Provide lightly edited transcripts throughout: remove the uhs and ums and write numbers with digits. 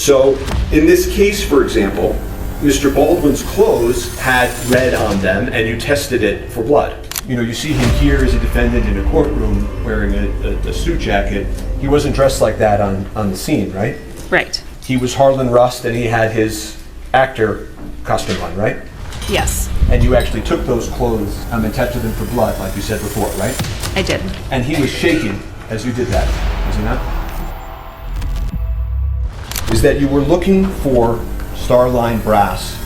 So in this case, for example, Mr. Baldwin's clothes had red on them and you tested it for blood. You know, you see him here as a defendant in a courtroom wearing a suit jacket. He wasn't dressed like that on the scene, right? Right. He was Harlan Rust and he had his actor costume on, right? Yes. And you actually took those clothes and tested them for blood, like you said before, right? I did. And he was shaking as you did that, was he not? Is that you were looking for Starline brass,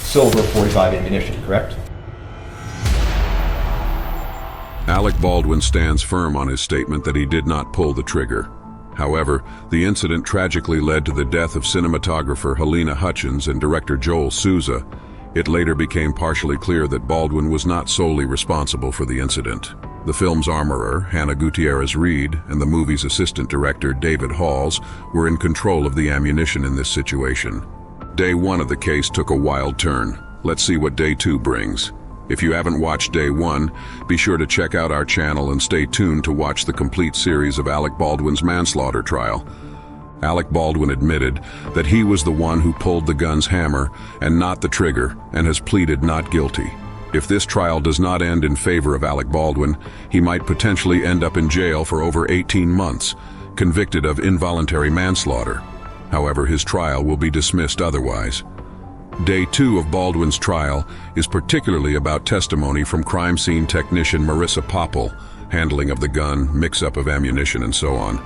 silver .45 ammunition, correct? Alec Baldwin stands firm on his statement that he did not pull the trigger. However, the incident tragically led to the death of cinematographer Helena Hutchins and director Joel Souza. It later became partially clear that Baldwin was not solely responsible for the incident. The film's armorer, Hannah Gutierrez-Reed, and the movie's assistant director, David Halls, were in control of the ammunition in this situation. Day 1 of the case took a wild turn. Let's see what Day 2 brings. If you haven't watched Day 1, be sure to check out our channel and stay tuned to watch the complete series of Alec Baldwin's manslaughter trial. Alec Baldwin admitted that he was the one who pulled the gun's hammer and not the trigger, and has pleaded not guilty. If this trial does not end in favor of Alec Baldwin, he might potentially end up in jail for over 18 months, convicted of involuntary manslaughter. However, his trial will be dismissed otherwise. Day 2 of Baldwin's trial is particularly about testimony from crime scene technician Marissa Popple, handling of the gun, mix-up of ammunition, and so on.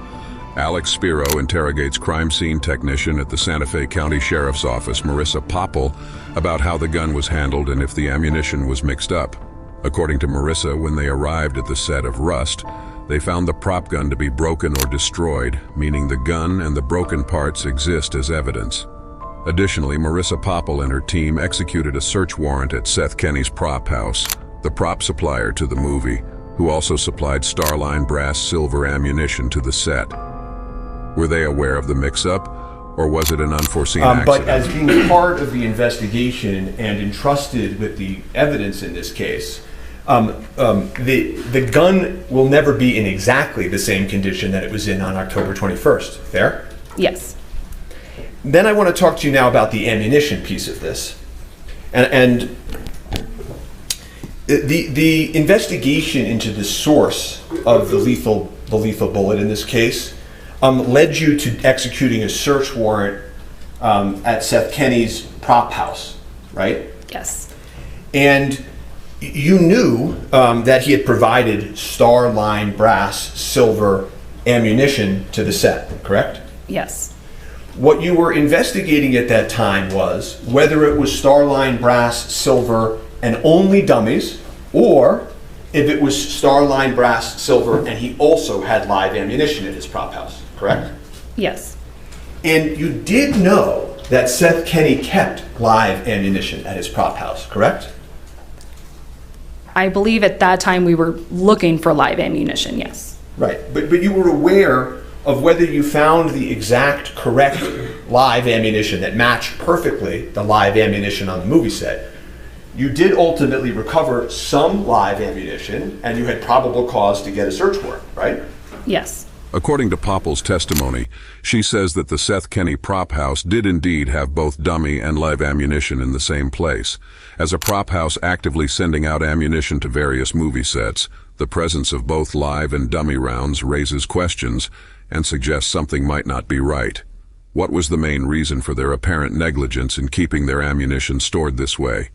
Alex Spiro interrogates crime scene technician at the Santa Fe County Sheriff's Office, Marissa Popple, about how the gun was handled and if the ammunition was mixed up. According to Marissa, when they arrived at the set of Rust, they found the prop gun to be broken or destroyed, meaning the gun and the broken parts exist as evidence. Additionally, Marissa Popple and her team executed a search warrant at Seth Kenney's prop house, the prop supplier to the movie, who also supplied Starline brass silver ammunition to the set. Were they aware of the mix-up, or was it an unforeseen accident? But as being part of the investigation and entrusted with the evidence in this case, the gun will never be in exactly the same condition that it was in on October 21st. Fair? Yes. Then I want to talk to you now about the ammunition piece of this. And the investigation into the source of the lethal bullet in this case led you to executing a search warrant at Seth Kenney's prop house, right? Yes. And you knew that he had provided Starline brass silver ammunition to the set, correct? Yes. What you were investigating at that time was whether it was Starline brass silver and only dummies, or if it was Starline brass silver and he also had live ammunition at his prop house, correct? Yes. And you did know that Seth Kenney kept live ammunition at his prop house, correct? I believe at that time we were looking for live ammunition, yes. Right, but you were aware of whether you found the exact correct live ammunition that matched perfectly the live ammunition on the movie set. You did ultimately recover some live ammunition, and you had probable cause to get a search warrant, right? Yes. According to Popple's testimony, she says that the Seth Kenney prop house did indeed have both dummy and live ammunition in the same place. As a prop house actively sending out ammunition to various movie sets, the presence of both live and dummy rounds raises questions and suggests something might not be right. What was the main reason for their apparent negligence in keeping their ammunition stored this way?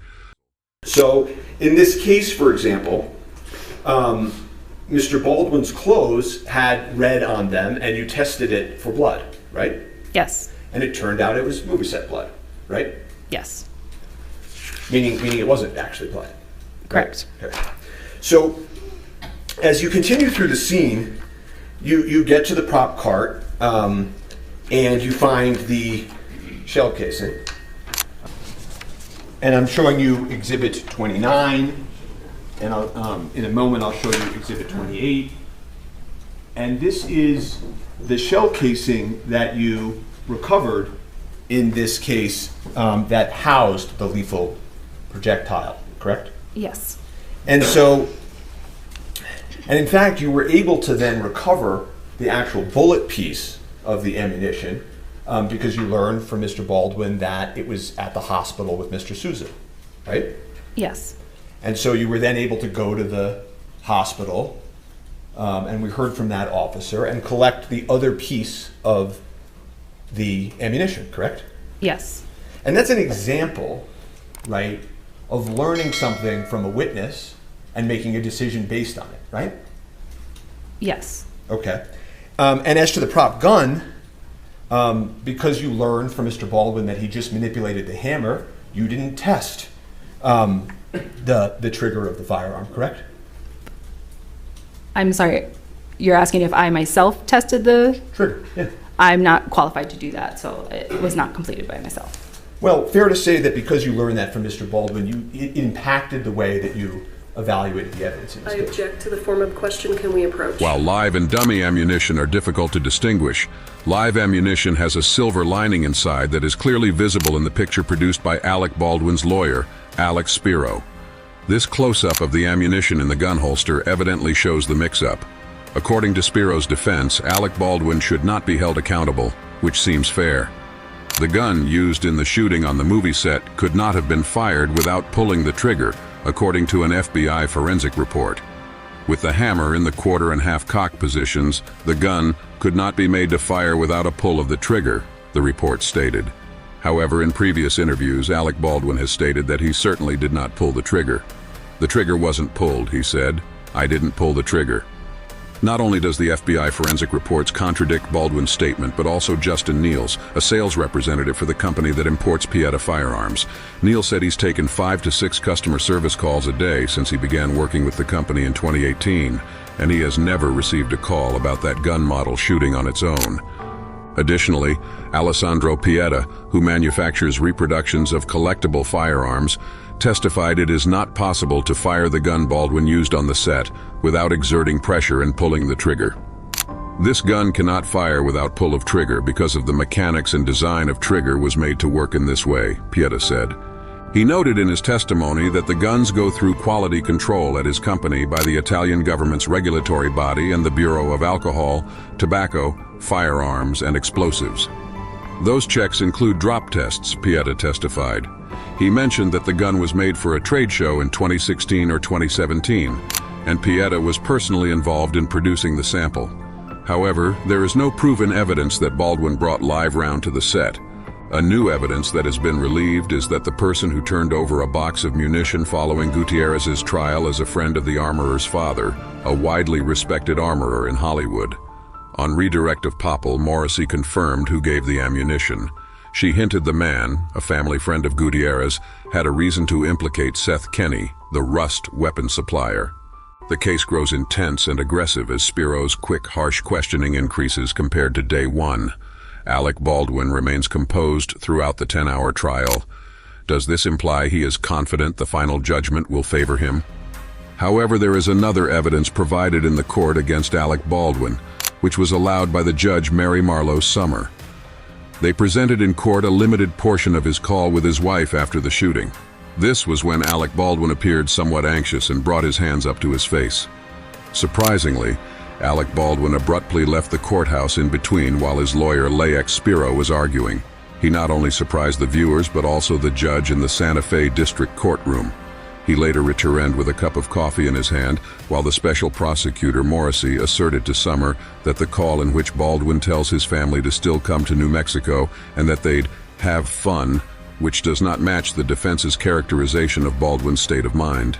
So, in this case, for example, Mr. Baldwin's clothes had red on them and you tested it for blood, right? Yes. And it turned out it was movie set blood, right? Yes. Meaning it wasn't actually blood. Correct. Right? Okay. So, as you continue through the scene, you get to the prop cart and you find the shell casing. And I'm showing you Exhibit 29, and in a moment I'll show you Exhibit 28. And this is the shell casing that you recovered in this case that housed the lethal projectile, correct? Yes. And in fact, you were able to then recover the actual bullet piece of the ammunition because you learned from Mr. Baldwin that it was at the hospital with Mr. Souza, right? Yes. And so you were then able to go to the hospital, and we heard from that officer, and collect the other piece of the ammunition, correct? Yes. And that's an example, right, of learning something from a witness and making a decision based on it, right? Yes. Okay. And as to the prop gun, because you learned from Mr. Baldwin that he just manipulated the hammer, you didn't test the trigger of the firearm, correct? I'm sorry, you're asking if I myself tested the... Trigger, yeah. I'm not qualified to do that, so it was not completed by myself. Well, fair to say that because you learned that from Mr. Baldwin, it impacted the way that you evaluated the evidence in this I case. object to the form of question. Can we approach? While live and dummy ammunition are difficult to distinguish, live ammunition has a silver lining inside that is clearly visible in the picture produced by Alec Baldwin's lawyer, Alex Spiro. This close-up of the ammunition in the gun holster evidently shows the mix-up. According to Spiro's defense, Alec Baldwin should not be held accountable, which seems fair. The gun used in the shooting on the movie set could not have been fired without pulling the trigger, according to an FBI forensic report. With the hammer in the quarter and half cock positions, the gun could not be made to fire without a pull of the trigger, the report stated. However, in previous interviews, Alec Baldwin has stated that he certainly did not pull the trigger. The trigger wasn't pulled, he said. I didn't pull the trigger. Not only does the FBI forensic reports contradict Baldwin's statement, but also Justin Neals, a sales representative for the company that imports Pieta firearms. Neals said he's taken 5 to 6 customer service calls a day since he began working with the company in 2018, and he has never received a call about that gun model shooting on its own. Additionally, Alessandro Pieta, who manufactures reproductions of collectible firearms, testified it is not possible to fire the gun Baldwin used on the set without exerting pressure and pulling the trigger. This gun cannot fire without pull of trigger because of the mechanics and design of trigger was made to work in this way, Pieta said. He noted in his testimony that the guns go through quality control at his company by the Italian government's regulatory body and the Bureau of Alcohol, Tobacco, Firearms, and Explosives. Those checks include drop tests, Pieta testified. He mentioned that the gun was made for a trade show in 2016 or 2017, and Pieta was personally involved in producing the sample. However, there is no proven evidence that Baldwin brought live round to the set. A new evidence that has been relieved is that the person who turned over a box of munition following Gutierrez's trial is a friend of the armorer's father, a widely respected armorer in Hollywood. On redirect of Popple, Morrissey confirmed who gave the ammunition. She hinted the man, a family friend of Gutierrez, had a reason to implicate Seth Kenney, the Rust weapon supplier. The case grows intense and aggressive as Spiro's quick, harsh questioning increases compared to day one. Alec Baldwin remains composed throughout the 10-hour trial. Does this imply he is confident the final judgment will favor him? However, there is another evidence provided in the court against Alec Baldwin, which was allowed by the judge Mary Marlowe Summer. They presented in court a limited portion of his call with his wife after the shooting. This was when Alec Baldwin appeared somewhat anxious and brought his hands up to his face. Surprisingly, Alec Baldwin abruptly left the courthouse in between while his lawyer Alex Spiro was arguing. He not only surprised the viewers but also the judge in the Santa Fe District Courtroom. He later returned with a cup of coffee in his hand, while the special prosecutor Morrissey asserted to Summer that the call in which Baldwin tells his family to still come to New Mexico and that they'd have fun, which does not match the defense's characterization of Baldwin's state of mind.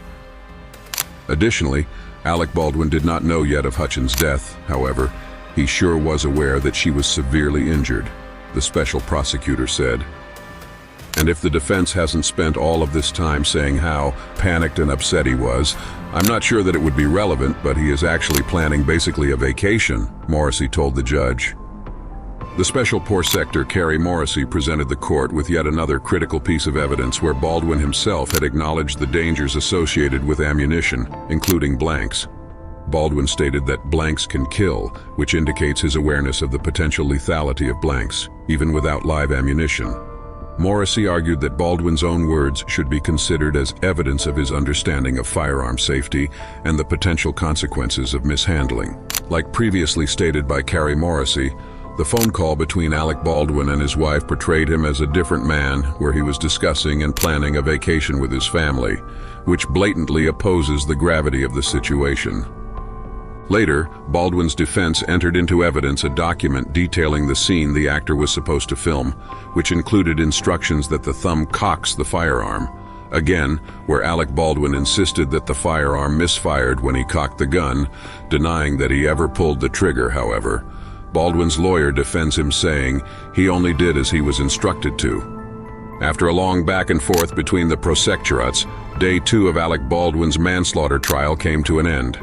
Additionally, Alec Baldwin did not know yet of Hutchins' death. However, he sure was aware that she was severely injured, the special prosecutor said. And if the defense hasn't spent all of this time saying how panicked and upset he was, I'm not sure that it would be relevant, but he is actually planning basically a vacation, Morrissey told the judge. The special prosecutor Carrie Morrissey presented the court with yet another critical piece of evidence where Baldwin himself had acknowledged the dangers associated with ammunition, including blanks. Baldwin stated that blanks can kill, which indicates his awareness of the potential lethality of blanks, even without live ammunition. Morrissey argued that Baldwin's own words should be considered as evidence of his understanding of firearm safety and the potential consequences of mishandling. Like previously stated by Carrie Morrissey, The phone call between Alec Baldwin and his wife portrayed him as a different man, where he was discussing and planning a vacation with his family, which blatantly opposes the gravity of the situation. Later, Baldwin's defense entered into evidence a document detailing the scene the actor was supposed to film, which included instructions that the thumb cocks the firearm. Again, where Alec Baldwin insisted that the firearm misfired when he cocked the gun, denying that he ever pulled the trigger, however. Baldwin's lawyer defends him, saying he only did as he was instructed to. After a long back and forth between the prosecutors, day 2 of Alec Baldwin's manslaughter trial came to an end.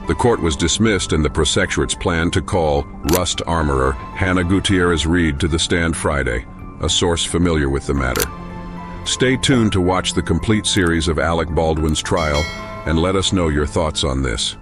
The court was dismissed and the prosecutors planned to call Rust armorer Hannah Gutierrez-Reed to the stand Friday, a source familiar with the matter. Stay tuned to watch the complete series of Alec Baldwin's trial and let us know your thoughts on this.